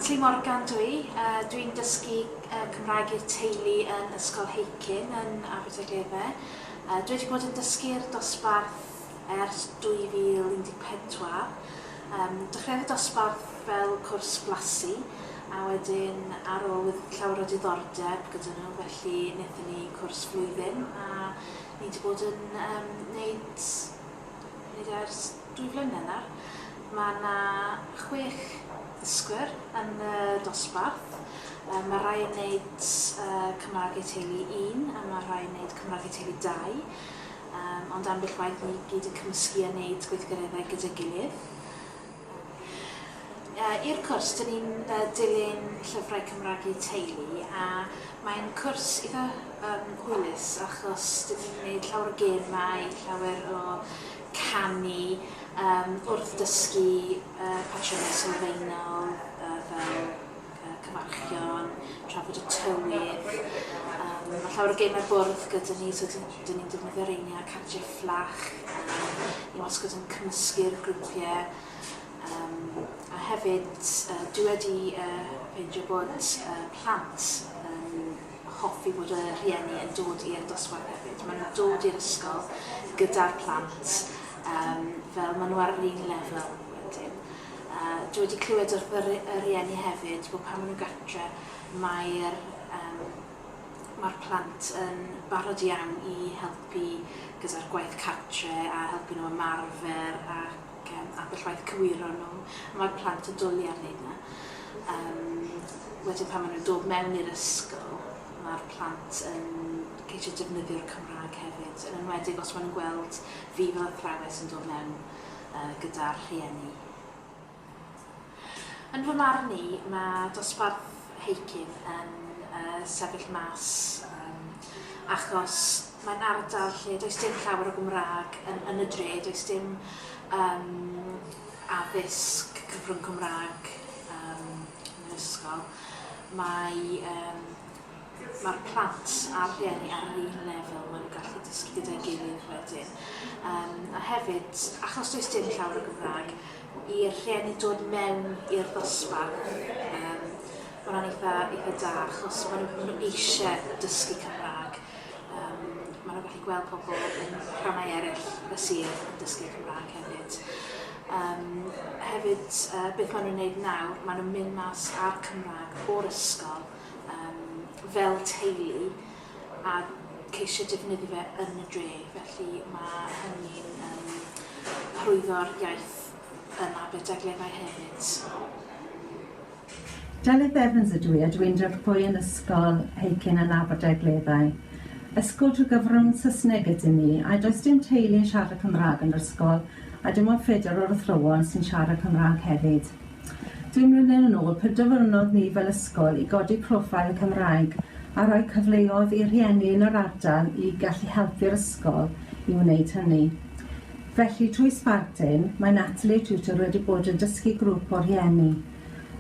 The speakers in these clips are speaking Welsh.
Natalie Morgan dwi'n dysgu Cymraeg i'r teulu yn Ysgol Hakin yn Aberdaugleddau. Dwi wedi bod yn dysgu'r dosbarth ers 2014. Dechreuodd y dosbarth fel cwrs blasu, a wedyn ar ôl llawer o diddordeb gyda nhw, felly wnaethon ni cwrs flwyddyn, a ni wedi bod yn wneud ers 2 flynedd nawr. Mae yna 6 ddysgwyr yn y dosbarth. Mae rai yn wneud Cymraeg eu teulu 1 a mae rai yn wneud Cymraeg eu teulu 2. Ond ambell waith ni gyd yn cymysgu a wneud gweithgareddau gyda'i gilydd. I'r cwrs, dyn ni'n dilyn llyfrau Cymraeg eu teulu, a mae'n cwrs eitha hwylus achos dyn ni'n gwneud llawer o gemau, llawer o canu, wrth dysgu patrymau sylfaenol fel cyfarchion, trafod y tywydd. Mae llawer o gemau bwrdd gyda ni, so dyn ni'n defnyddio'r einiau cardiau fflach, i wasgod yn cymysgu'r grwpiau. A hefyd, dwi wedi ffeindio bod plant yn hoffi bod y rhieni yn dod i'r dosbarth hefyd. Maen nhw'n dod i'r ysgol gyda'r plant, fel maen nhw ar yr un lefel wedyn. Dwi wedi clywed wrth y rhieni hefyd bod pan maen nhw'n gartre, mae'r plant yn barod iawn i helpu gyda'r gwaith cartre a helpu nhw ymarfer ac ambell waith cywiro nhw. Mae'r plant yn dwlu ar wneud yna. Wedyn pan maen nhw'n dod mewn i'r ysgol, mae'r plant yn ceisio defnyddio'r Cymraeg hefyd, yn enwedig os maen nhw'n gweld fi fel athrawes yn dod mewn gyda'r rhieni. Yn fy marn i, mae dosbarth Hakin yn sefyll mas achos mae'n ardal lle does dim llawer o Gymraeg yn y dre, does dim addysg cyfrwng Cymraeg yn yr ysgol. Mae'r plant a'r rhieni ar yr un lefel, maen nhw'n gallu dysgu gyda'i gilydd wedyn. A hefyd, achos does dim llawer o Gymraeg, i'r rhieni dod mewn i'r ddosbarth, mae hwnna'n eitha da, achos maen nhw eisiau dysgu Cymraeg. Maen nhw'n gallu gweld pobl yn rhannau eraill y sir yn dysgu Cymraeg hefyd. Hefyd, beth maen nhw'n gwneud nawr, maen nhw'n mynd mas ar Cymraeg o'r ysgol fel teulu a ceisio defnyddio fe yn y dre, felly mae hynny'n hyrwyddo'r iaith yn Aberdaugleddau hefyd. Delyth Evans ydw i, a dwi'n drafftwy yn ysgol Hakin yn Aberdaugleddau. Ysgol trwy gyfrwng Saesneg ydyn ni, a does dim teulu yn siarad Cymraeg yn yr ysgol, a dim ond ffedr o'r athrawon sy'n siarad Cymraeg hefyd. Dwi'n mlynedd yn ôl, penderfynodd ni fel ysgol i godi profil Cymraeg a rhoi cyfleoedd i'r rhieni yn yr ardal i gallu helpu'r ysgol i wneud hynny. Felly, trwy Spartan, mae Natalie Tutor wedi bod yn dysgu grŵp o rhieni.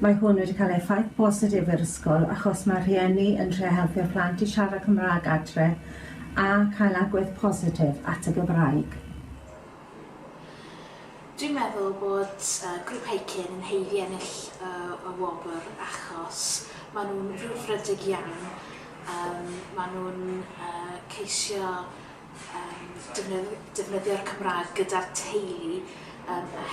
Mae hwn wedi cael effaith positif i'r ysgol achos mae rhieni yn trio helpu'r plant i siarad Cymraeg adre a cael agwedd positif at y Gymraeg. Dwi'n meddwl bod grŵp Hakin yn heiddi ennill y Gwobr achos maen nhw'n frwdfrydig iawn. Maen nhw'n ceisio defnyddio'r Cymraeg gyda'r teulu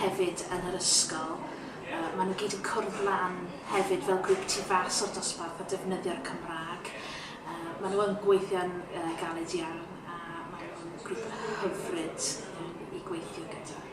hefyd yn yr ysgol. Maen nhw gyd yn cwrdd lan hefyd fel grŵp tu fas o'r dosbarth a defnyddio'r Cymraeg. Maen nhw yn gweithio'n galed iawn a maen nhw'n grŵp hyfryd i gweithio gyda.